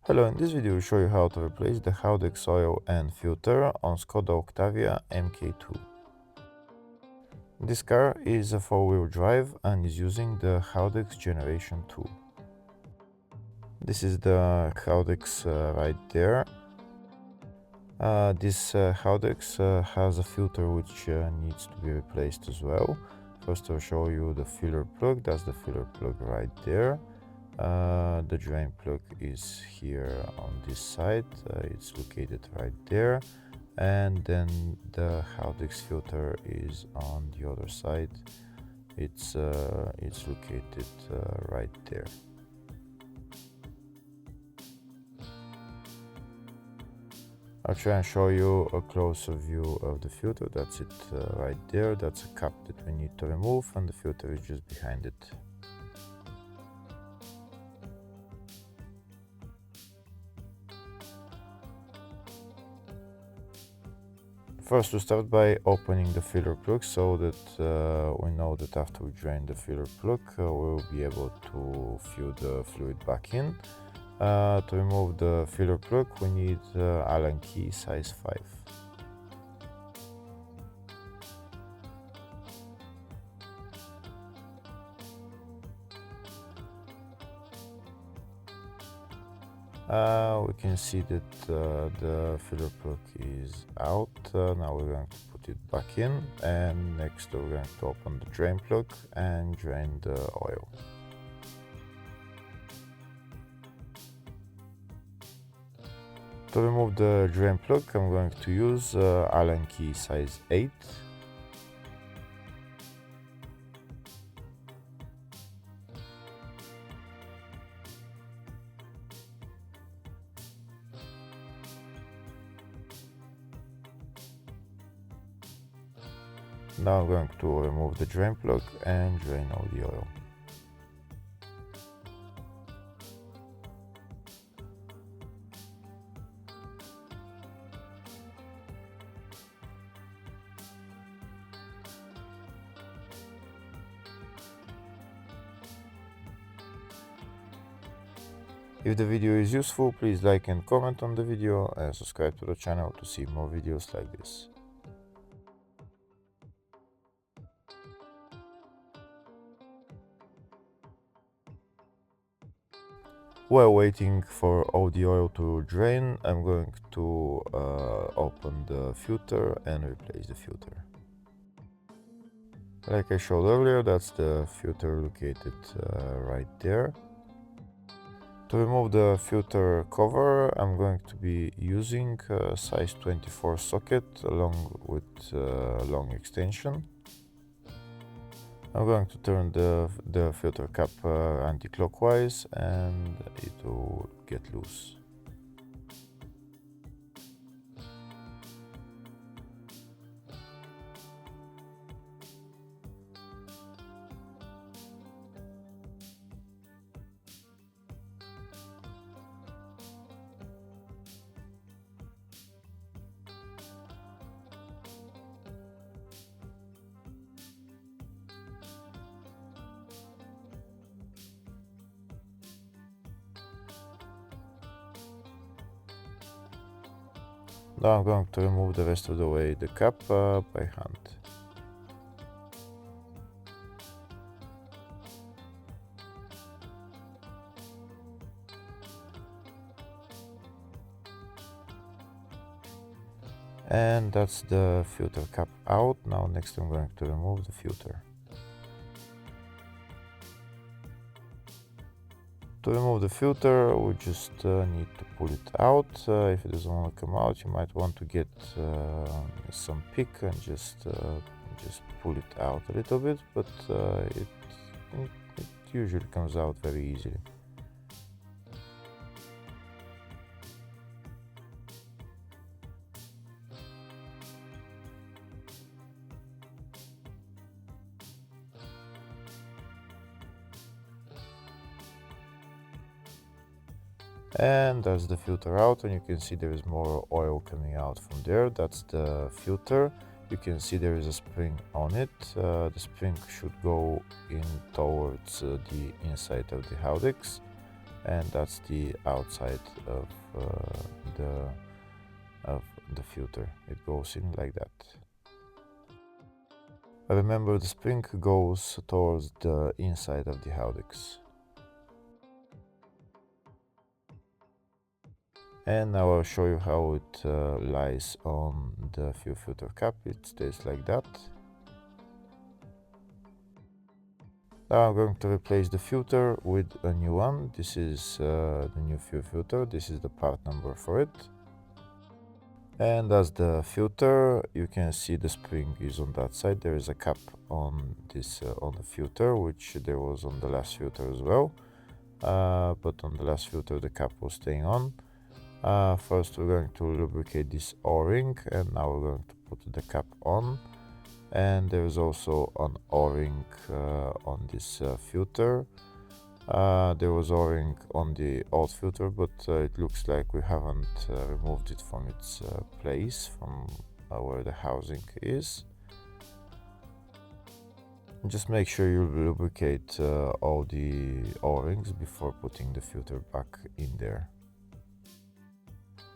Hello, in this video we'll show you how to replace the Haldex oil and filter on Skoda Octavia MK2. This car is a 4-wheel drive and is using the Haldex Generation 2. This is the Haldex right there. This Haldex has a filter which needs to be replaced as well. First I'll show you the filler plug. That's the filler plug right there. The drain plug is here on this side, it's located right there, and then the Haldex filter is on the other side. It's located right there. I'll try and show you a closer view of the filter. That's it right there. That's a cap that we need to remove, and the filter is just behind it. First, we start by opening the filler plug so that we know that after we drain the filler plug, we'll be able to fill the fluid back in. To remove the filler plug, we need Allen key size 5. We can see that the filler plug is out. Now we're going to put it back in, and next we're going to open the drain plug and drain the oil. To remove the drain plug, I'm going to use Allen key size 8. Now I'm going to remove the drain plug and drain all the oil. If the video is useful, please like and comment on the video and subscribe to the channel to see more videos like this. While waiting for all the oil to drain, I'm going to open the filter and replace the filter. Like I showed earlier, that's the filter located right there. To remove the filter cover, I'm going to be using a size 24 socket along with long extension. I'm going to turn the filter cap anti-clockwise and it will get loose. Now I'm going to remove the rest of the way the cap by hand. And that's the filter cap out. Now next I'm going to remove the filter. To remove the filter, we just need to pull it out. If it doesn't want to come out, you might want to get some pick and just pull it out a little bit, but it usually comes out very easily. And that's the filter out, and you can see there is more oil coming out from there. That's the filter. You can see there is a spring on it. The spring should go in towards the inside of the Haldex, and that's the outside of the of the filter. It goes in like that. Remember, the spring goes towards the inside of the Haldex. And now I'll show you how it lies on the fuel filter cap. It stays like that. Now I'm going to replace the filter with a new one. This is the new fuel filter. This is the part number for it. And as the filter, you can see the spring is on that side. There is a cap on this on the filter, which there was on the last filter as well. But on the last filter, the cap was staying on. First, we're going to lubricate this O-ring, and now we're going to put the cap on. And there is also an O-ring on this filter. There was O-ring on the old filter, but it looks like we haven't removed it from its place, from where the housing is. Just make sure you lubricate all the O-rings before putting the filter back in there.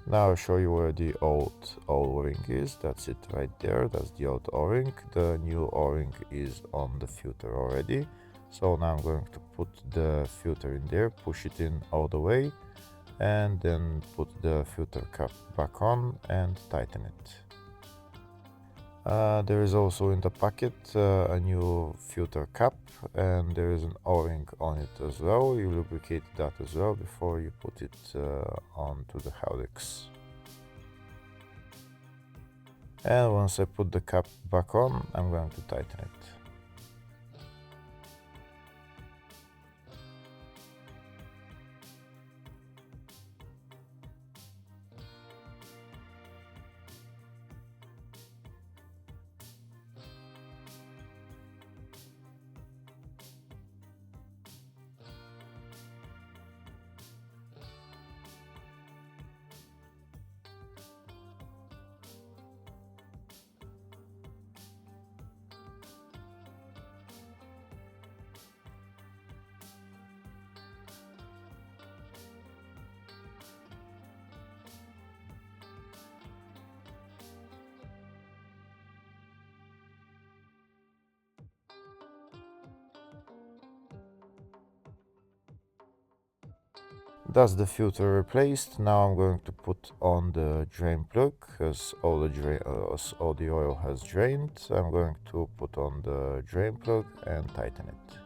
Now I'll show you where the old O-ring is. That's it right there. That's the old O-ring. The new O-ring is on the filter already. So now I'm going to put the filter in there, push it in all the way, and then put the filter cap back on and tighten it. There is also in the packet a new filter cap, and there is an O-ring on it as well. You lubricate that as well before you put it onto the Haldex. And once I put the cap back on, I'm going to tighten it. That's the filter replaced. Now I'm going to put on the drain plug, as all the oil has drained. I'm going to put on the drain plug and tighten it.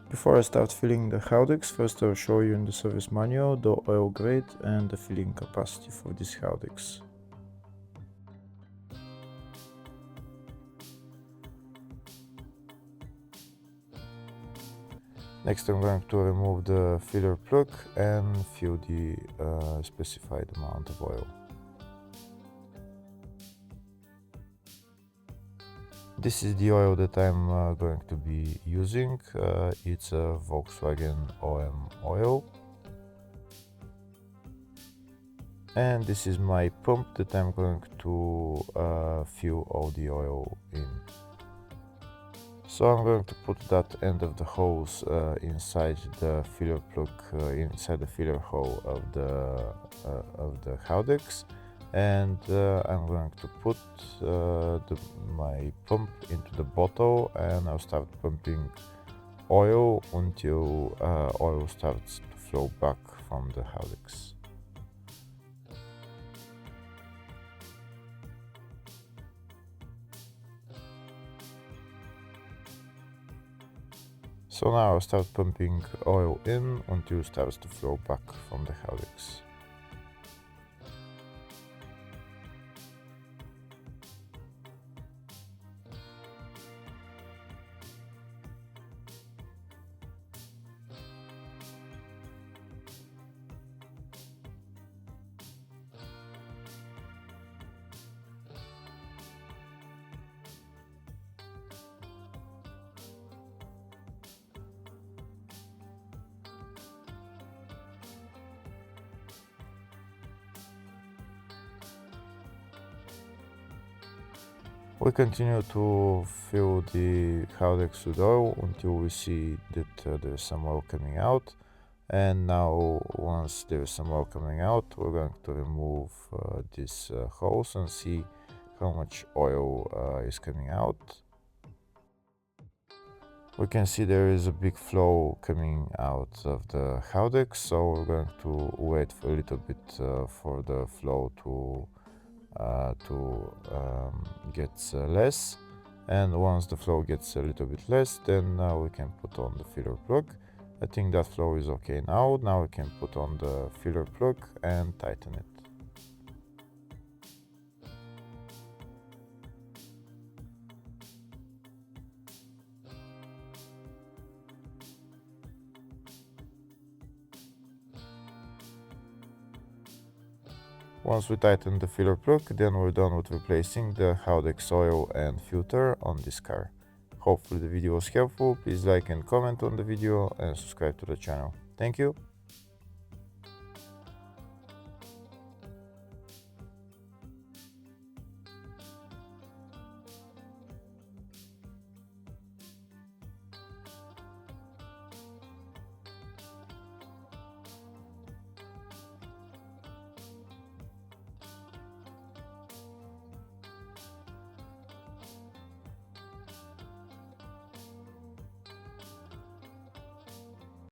Before I start filling the Haldex, first I'll show you in the service manual the oil grade and the filling capacity for this Haldex. Next I'm going to remove the filler plug and fill the specified amount of oil. This is the oil that I'm going to be using. It's a Volkswagen OM oil. And this is my pump that I'm going to fill all the oil in. So I'm going to put that end of the hose inside the filler plug, inside the filler hole of the Haldex. And I'm going to put my pump into the bottle, and I'll start pumping oil until oil starts to flow back from the Haldex. So now I'll start pumping oil in until it starts to flow back from the Haldex. We continue to fill the Haldex with oil until we see that there's some oil coming out. And now once there's some oil coming out, we're going to remove this hose and see how much oil is coming out. We can see there is a big flow coming out of the Haldex, so we're going to wait for a little bit for the flow to get less. And once the flow gets a little bit less, then we can put on the filler plug. I think that flow is okay now. Now we can put on the filler plug and tighten it. Once we tighten the filler plug, then we're done with replacing the Haldex oil and filter on this car. Hopefully the video was helpful. Please like and comment on the video and subscribe to the channel. Thank you.